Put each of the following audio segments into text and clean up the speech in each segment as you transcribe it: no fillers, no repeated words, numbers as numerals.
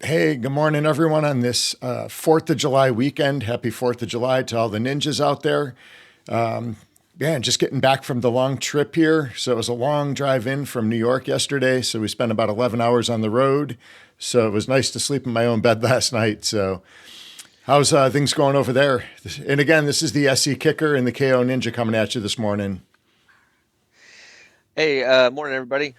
Hey, good morning, everyone, on this 4th of July weekend. Happy 4th of July to all the ninjas out there. Man, just getting back from the long trip here. So it was a long drive in from New York yesterday. So we spent about 11 hours on the road. So it was nice to sleep in my own bed last night. So how's things going over there? And again, this is the SE Kicker and the KO Ninja coming at you this morning. Hey, morning everybody.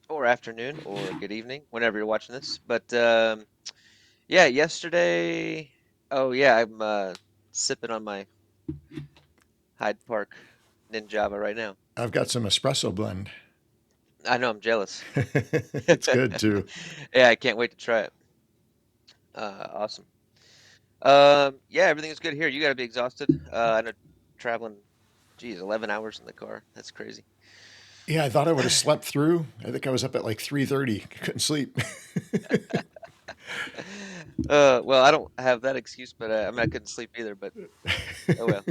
Or afternoon or good evening, whenever you're watching this. But yeah, yesterday, oh yeah, I'm sipping on my Hyde Park Ninjava right now. I've got some espresso blend. I know I'm jealous. It's good too. Yeah, I can't wait to try it. Awesome. Yeah, everything is good here. You got to be exhausted. I know traveling, geez, 11 hours in the car. That's crazy. Yeah, I thought I would have slept through. I think I was up at like 3:30. Couldn't sleep. Well, I don't have that excuse, but I mean, I couldn't sleep either. But oh well,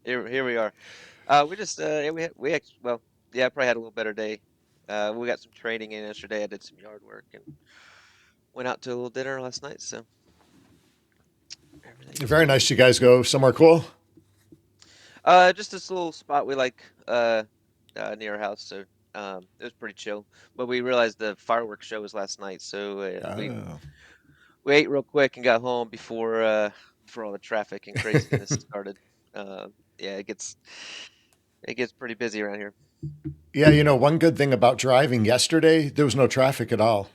here we are. We just yeah, well, yeah, I probably had a little better day. We got some training in yesterday. I did some yard work and went out to a little dinner last night, so everything is Very good. nice. You guys go somewhere cool. Just this little spot we like near our house, so it was pretty chill. But we realized the fireworks show was last night, so Oh. we ate real quick and got home before all the traffic and craziness started. Yeah, it gets pretty busy around here. Yeah, one good thing about driving yesterday, there was no traffic at all.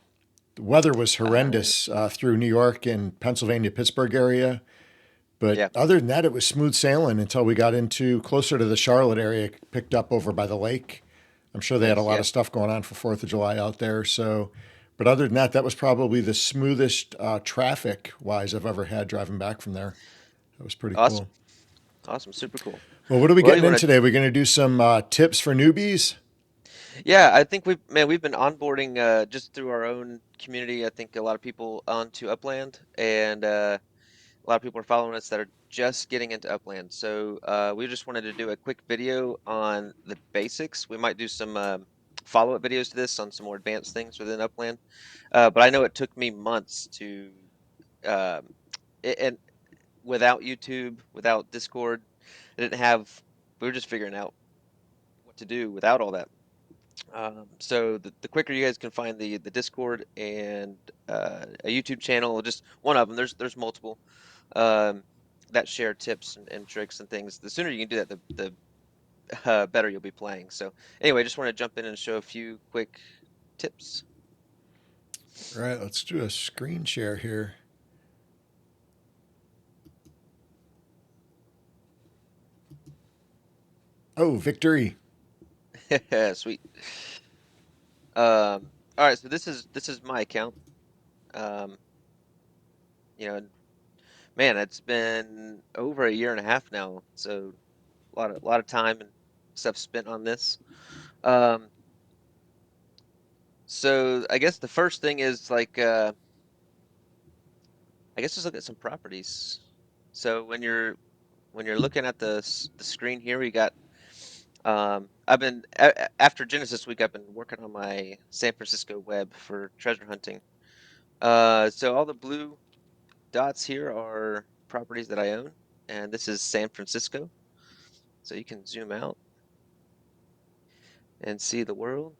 The weather was Uh, horrendous through New York and Pennsylvania, Pittsburgh area. But yeah, other than that, it was smooth sailing until we got into closer to the Charlotte area, picked up over by the lake. I'm sure they had a nice. lot Yeah, of stuff going on for 4th of July out there. So, but other than that, that was probably the smoothest traffic wise I've ever had driving back from there. That was pretty awesome, cool. awesome, super cool. Well, what are we Well, you getting want in to today? We're going to do some tips for newbies. Yeah, I think we've been onboarding just through our own community. I think a lot of people onto Upland, and a lot of people are following us that are just getting into Upland. So we just wanted to do a quick video on the basics. We might do some follow-up videos to this on some more advanced things within Upland. But I know it took me months to, um, and without YouTube, without Discord, I didn't have. We were just figuring out what to do without all that. So the quicker you guys can find the Discord and a YouTube channel, just one of them. There's multiple um, that share tips and tricks and things. The sooner you can do that, the better you'll be playing. So anyway, just want to jump in and show a few quick tips. All right, let's do a screen share here. Oh, victory. Sweet. All right, so this is my account. Um, you know, man, it's been over a year and a half now, so a lot of time and stuff spent on this. Um, so I guess the first thing is like I guess just look at some properties. So when you're looking at the screen here, we got I've been after Genesis week I've been working on my San Francisco web for treasure hunting. So all the blue dots here are properties that I own, and this is San Francisco. So you can zoom out and see the world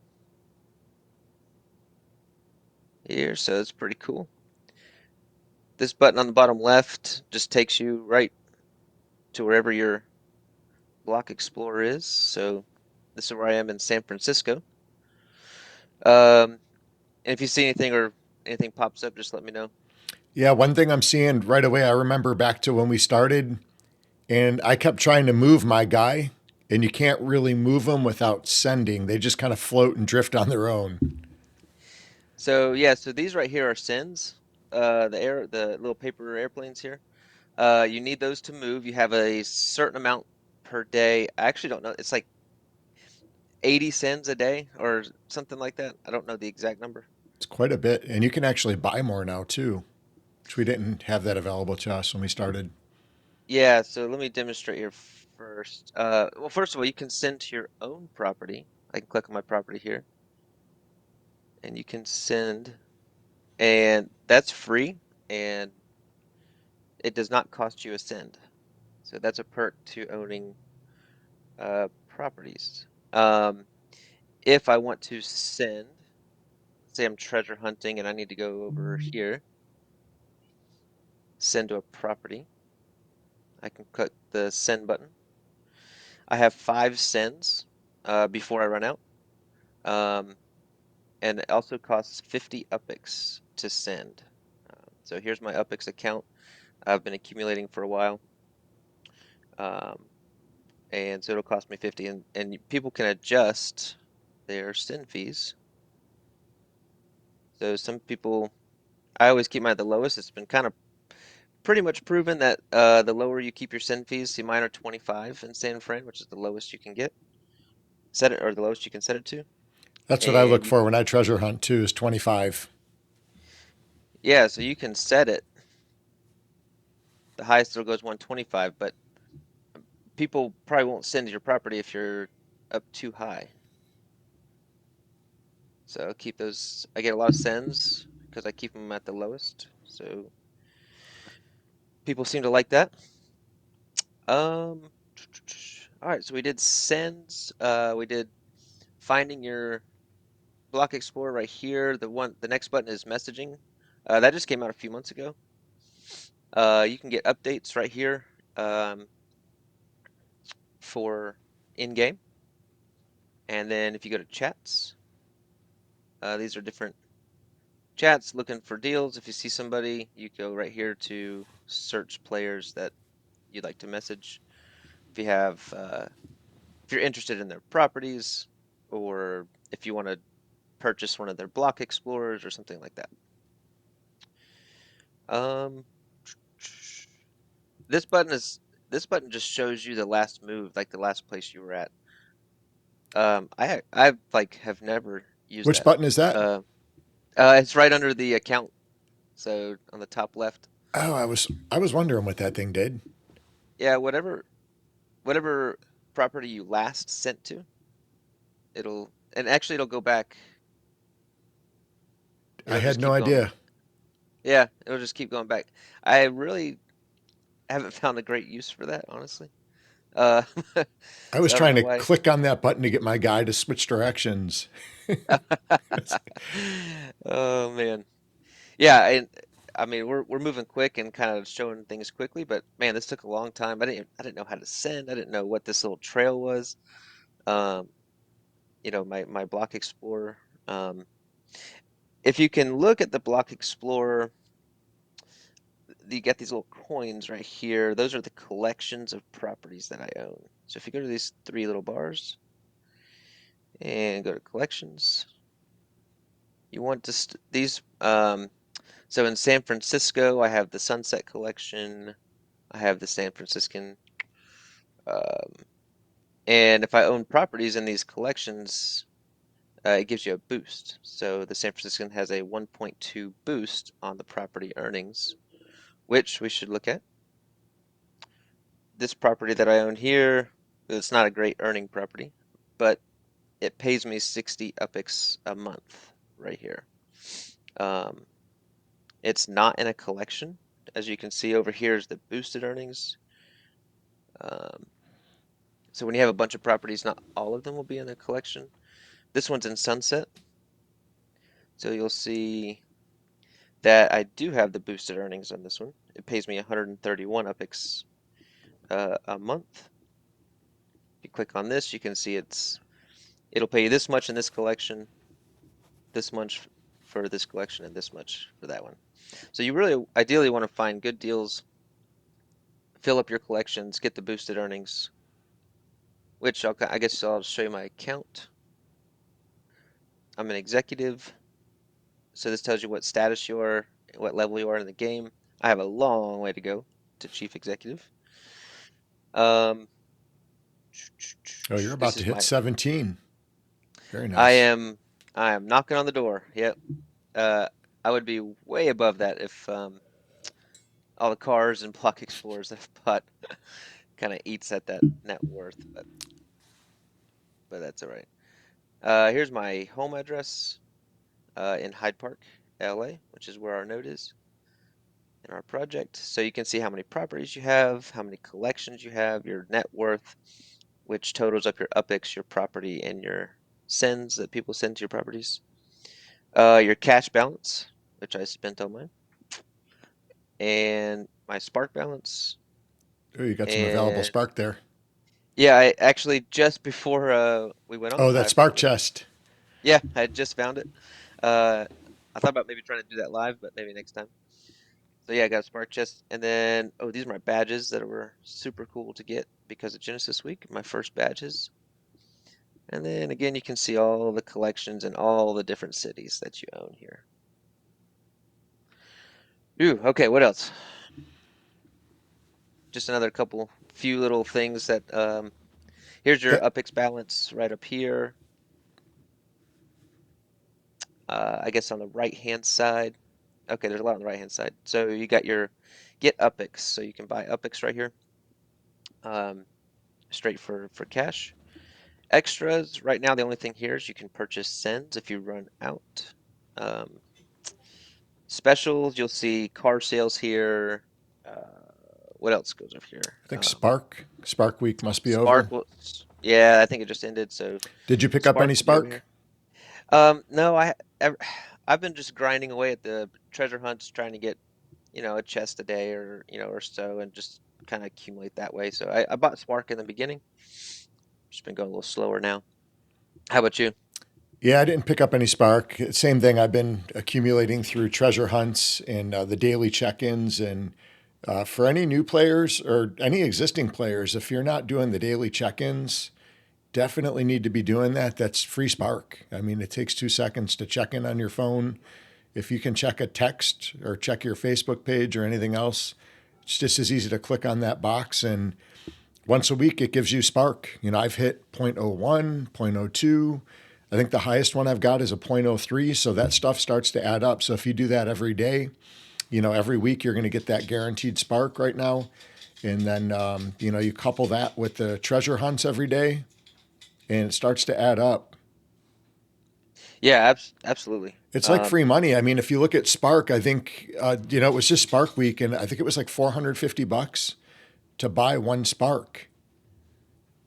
here. So it's pretty cool. This button on the bottom left just takes you right to wherever your block explorer is. So this is where I am in San Francisco. And if you see anything or anything pops up, just let me know. Yeah, one thing I'm seeing right away, I remember back to when we started, and I kept trying to move my guy, and you can't really move them without sending. They just kind of float and drift on their own. So yeah, so these right here are sends. The little paper airplanes here. You need those to move. You have a certain amount per day. I actually don't know. It's like 80 cents a day or something like that. I don't know the exact number. It's quite a bit. And you can actually buy more now too, which we didn't have that available to us when we started. Yeah, so let me demonstrate here first. Well, first of all, you can send to your own property. I can click on my property here, and you can send, and that's free, and it does not cost you a cent. So that's a perk to owning properties. If I want to send, say I'm treasure hunting and I need to go over here, send to a property, I can click the send button. I have 5 sends before I run out. Um, and it also costs 50 UPIX to send. So here's my UPIX account. I've been accumulating for a while. Um, and so it'll cost me 50 and people can adjust their send fees. So some people, I always keep mine at the lowest. It's been kind of pretty much proven that the lower you keep your send fees, see mine are 25 in San Fran, which is the lowest you can get, set it or the lowest you can set it to. That's what I look And you, for when I treasure hunt too, is 25. yeah, so you can set it. The highest it'll go is 125, but people probably won't send to your property if you're up too high. So I'll keep those. I get a lot of sends because I keep them at the lowest. So people seem to like that. Um, all right, so we did sends. We did finding your block explorer right here. The next button is messaging. That just came out a few months ago. You can get updates right here um, for in-game. And then if you go to chats, these are different chats looking for deals. If you see somebody, you go right here to search players that you'd like to message. If you have, if you're interested in their properties, or if you want to purchase one of their block explorers or something like that. Um, this button is this button just shows you the last move, like the last place you were at. I like have never used Which that. button is that? Uh, it's right under the account, so on the top left. Oh, I was wondering what that thing did. Yeah, whatever property you last sent to, and actually it'll go back. I It'll had just no keep going. idea. Yeah, it'll just keep going back. I really haven't found a great use for that, honestly. Uh, I was so I don't trying know to why. click on that button to get my guy to switch directions. Oh man. Yeah, and I mean we're moving quick and kind of showing things quickly, but man, this took a long time. I didn't know how to send. I didn't know what this little trail was. Um, my block explorer. Um, if you can look at the block explorer, you get these little coins right here. Those are the collections of properties that I own. So if you go to these three little bars and go to collections, you want to these. So in San Francisco, I have the Sunset Collection. I have the San Franciscan. Um, and if I own properties in these collections, it gives you a boost. So the San Franciscan has a 1.2 boost on the property earnings, which we should look at. This property that I own here, it's not a great earning property, but it pays me 60 UPIX a month right here. Um, it's not in a collection. As you can see over here is the boosted earnings. Um, so when you have a bunch of properties, not all of them will be in a collection. This one's in Sunset, so you'll see that I do have the boosted earnings on this one. It pays me 131 UPIX a month. If you click on this, you can see it'll pay you this much in this collection, this much for this collection, and this much for that one. So you really ideally want to find good deals, fill up your collections, get the boosted earnings, which I guess I'll show you my account. I'm an executive, so this tells you what status you are, what level you are in the game. I have a long way to go to chief executive. Um, Oh, you're this about to is hit my 17. Very I nice. am I am knocking on the door. Yep. Uh, I would be way above that if all the cars and block explorers that I've bought kind of eats at that net worth, but that's all right. Here's my home address in Hyde Park, LA, which is where our node is in our project. So you can see how many properties you have, how many collections you have, your net worth, which totals up your UPIX, your property, and your sends that people send to your properties. Your cash balance, which I spent on mine, and my Spark balance. Oh, you got some available And spark there. yeah, I actually just before we went Oh, on, that I spark found it. chest. Yeah, I had just found it. Uh, I thought about maybe trying to do that live, but maybe next time. So yeah, I got a Spark chest, and then oh, these are my badges that were super cool to get because of Genesis Week, my first badges. And then again, you can see all the collections and all the different cities that you own here. Ooh, okay, what else? Just another couple, few little things that here's your Yeah, UPIX balance right up here. I guess on the right hand side. Okay, there's a lot on the right hand side. So you got your get UPIX, so you can buy UPIX right here, um, straight for cash. Extras right now, the only thing here is you can purchase sends if you run out. Um, Specials, you'll see car sales here. Uh, what else goes up here? I think Spark Week must be Spark over. was, yeah, I think it just ended, so Did you pick up Spark any will be over spark? here. No, ev- I've been just grinding away at the treasure hunts, trying to get, a chest a day or, or so, and just kind of accumulate that way. So I bought Spark in the beginning. Just been going a little slower now. How about you? Yeah, I didn't pick up any spark. Same thing. I've been accumulating through treasure hunts and the daily check-ins. And for any new players or any existing players, if you're not doing the daily check-ins, definitely need to be doing that. That's free spark. I mean, it takes 2 seconds to check in on your phone. If you can check a text or check your Facebook page or anything else, it's just as easy to click on that box. And once a week, it gives you spark. I've hit zero point zero 0.01, zero point zero 0.02. I think the highest one I've got is a zero point zero 0.03. So that stuff starts to add up. So if you do that every day, every week you're going to get that guaranteed spark right now. And then, you couple that with the treasure hunts every day and it starts to add up. Yeah, absolutely. It's like free money. I mean, if you look at Spark, I think, it was just Spark Week and I think it was like $450 to buy one Spark.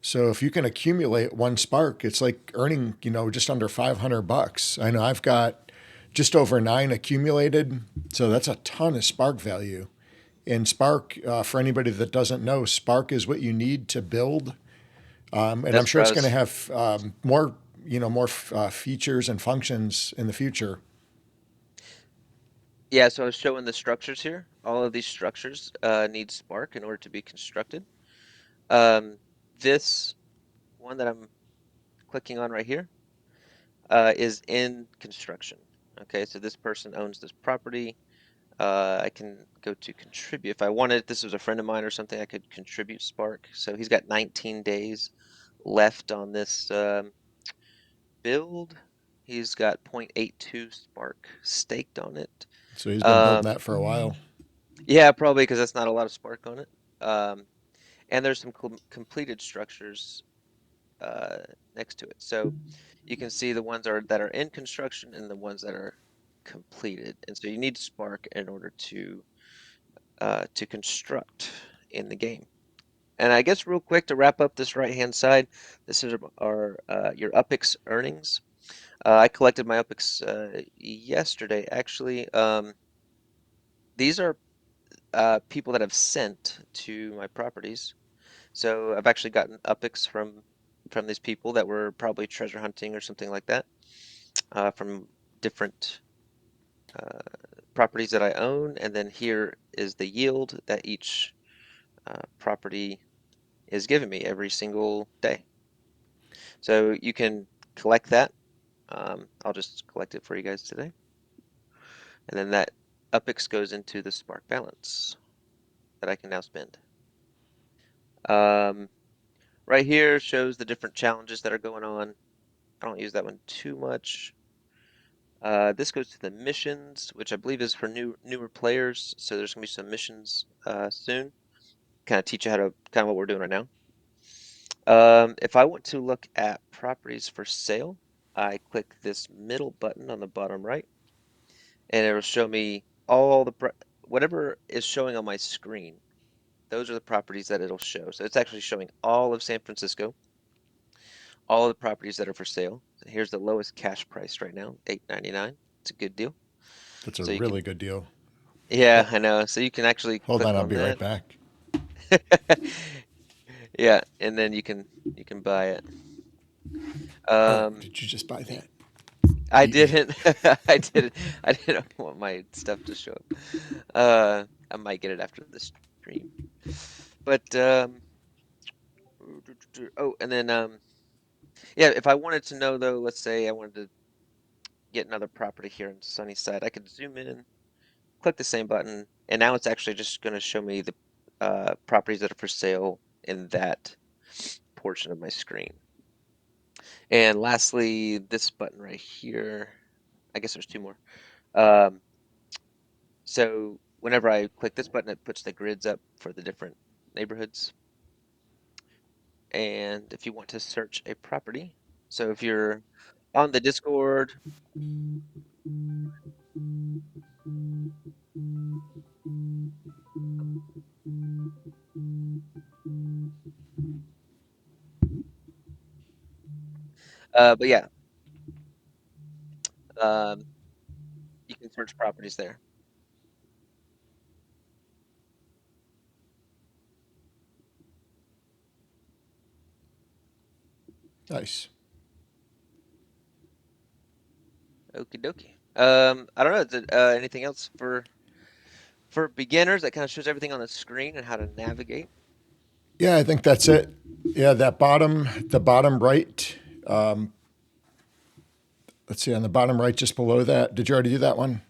So if you can accumulate one Spark, it's like earning, just under $500. I know I've got just over 9 accumulated. So that's a ton of Spark value. And Spark, for anybody that doesn't know, Spark is what you need to build. And I'm That's sure where I it's going to was. have more features and functions in the future. Yeah, so I was showing the structures here. All of these structures need Spark in order to be constructed. Um, this one that I'm clicking on right here is in construction. Okay, so this person owns this property. I can go to contribute. If I wanted, if this was a friend of mine or something, I could contribute Spark. So he's got 19 days left on this build. He's got 0.82 Spark staked on it. So he's been building Um, that for a while. yeah, probably because that's not a lot of Spark on it. Um, and there's some completed structures uh, next to it. So you can see the ones that are in construction and the ones that are completed. And so you need Spark in order to construct in the game. And I guess real quick to wrap up this right hand side, this is our your UPIX earnings. I collected my UPIX yesterday actually. These are people that have sent to my properties. So I've actually gotten UPIX from these people that were probably treasure hunting or something like that, from different uh, properties that I own. And then here is the yield that each property is giving me every single day. So you can collect that. I'll just collect it for you guys today. And then that UPIX goes into the Spark balance that I can now spend. Um, right here shows the different challenges that are going on. I don't use that one too much. This goes to the missions, which I believe is for newer players. So there's gonna be some missions soon. Kind of teach you how to kind of what we're doing right now. If I want to look at properties for sale, I click this middle button on the bottom right, and it'll show me all whatever is showing on my screen. Those are the properties that it'll show. So it's actually showing all of San Francisco, all of the properties that are for sale. So here's the lowest cash price right now, $8.99. It's a good deal. That's a So you really can, good deal. yeah, I know. So you can actually Hold click on, I'll on be right that. back. Yeah, and then you can buy it. Oh, Um, did you just buy y- that? I Eat me. didn't. I didn't. I didn't want my stuff to show up. I might get it after the stream. But oh, and then yeah, if I wanted to know though, let's say I wanted to get another property here in Sunnyside, I could zoom in, click the same button, and now it's actually just going to show me the properties that are for sale in that portion of my screen. And lastly, this button right here, I guess there's two more. Um, so whenever I click this button, it puts the grids up for the different neighborhoods. And if you want to search a property, so if you're on the Discord, but yeah, um, you can search properties there. Nice. Okie dokie. I don't know. Is it, anything else for beginners that kind of shows everything on the screen and how to navigate? Yeah, I think that's it. Yeah, the bottom right. Let's see, on the bottom right, just below that. Did you already do that one?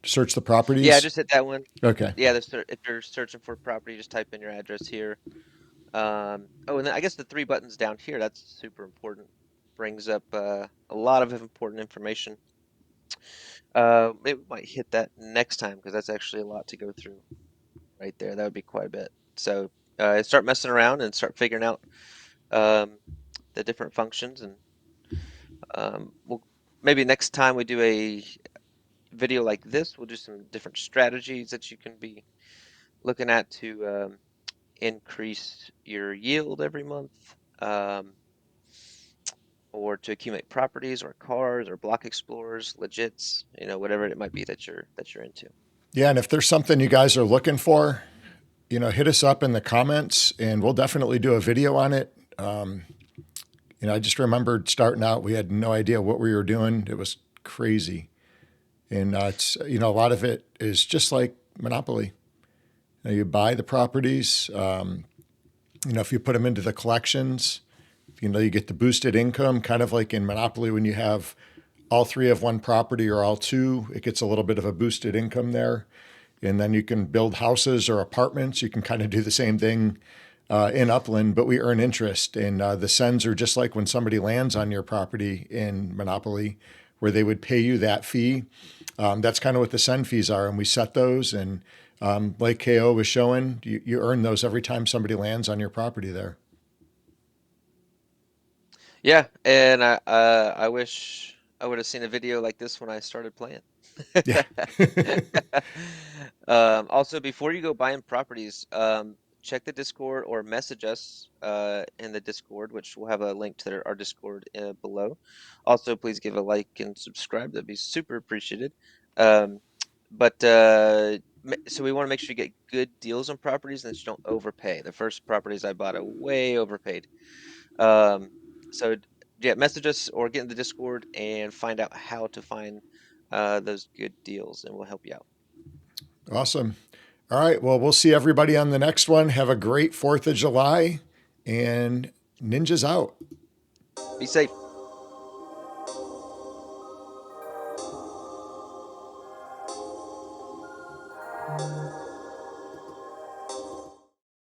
Search the Yeah, properties. just hit that one. Okay. Yeah, if you're searching for a property, just type in your address here. Oh, and then I guess the three buttons down here, that's super important. Brings up a lot of important information. Maybe we might hit that next time because that's actually a lot to go through right there. That would be quite a bit. So start messing around and start figuring out um, the different functions, and we'll maybe next time we do a video like this, we'll do some different strategies that you can be looking at to increase your yield every month, um, or to accumulate properties or cars or block explorers, legits, whatever it might be that you're into. Yeah, and if there's something you guys are looking for, hit us up in the comments, and we'll definitely do a video on it. I just remembered starting out, we had no idea what we were doing. It was crazy, and it's a lot of it is just like Monopoly. You buy the properties. If you put them into the collections, you get the boosted income, kind of like in Monopoly when you have all three of one property or all two, it gets a little bit of a boosted income there. And then you can build houses or apartments. You can kind of do the same thing in Upland, but we earn interest. And the sends are just like when somebody lands on your property in Monopoly, where they would pay you that fee. That's kind of what the send fees are. And we set those. And like KO was showing, you earn those every time somebody lands on your property there. Yeah, and I wish I would have seen a video like this when I started playing. Yeah. Also, before you go buying properties, check the Discord or message us in the Discord, which we'll have a link to our Discord below. Also, please give a like and subscribe. That'd be super appreciated. Um, but so we want to make sure you get good deals on properties and that you don't overpay. The first properties I bought are way overpaid. Um, so yeah, message us or get in the Discord and find out how to find those good deals, and we'll help you out. Awesome. All right. Well, we'll see everybody on the next one. Have a great 4th of July, and Ninjas out. Be safe.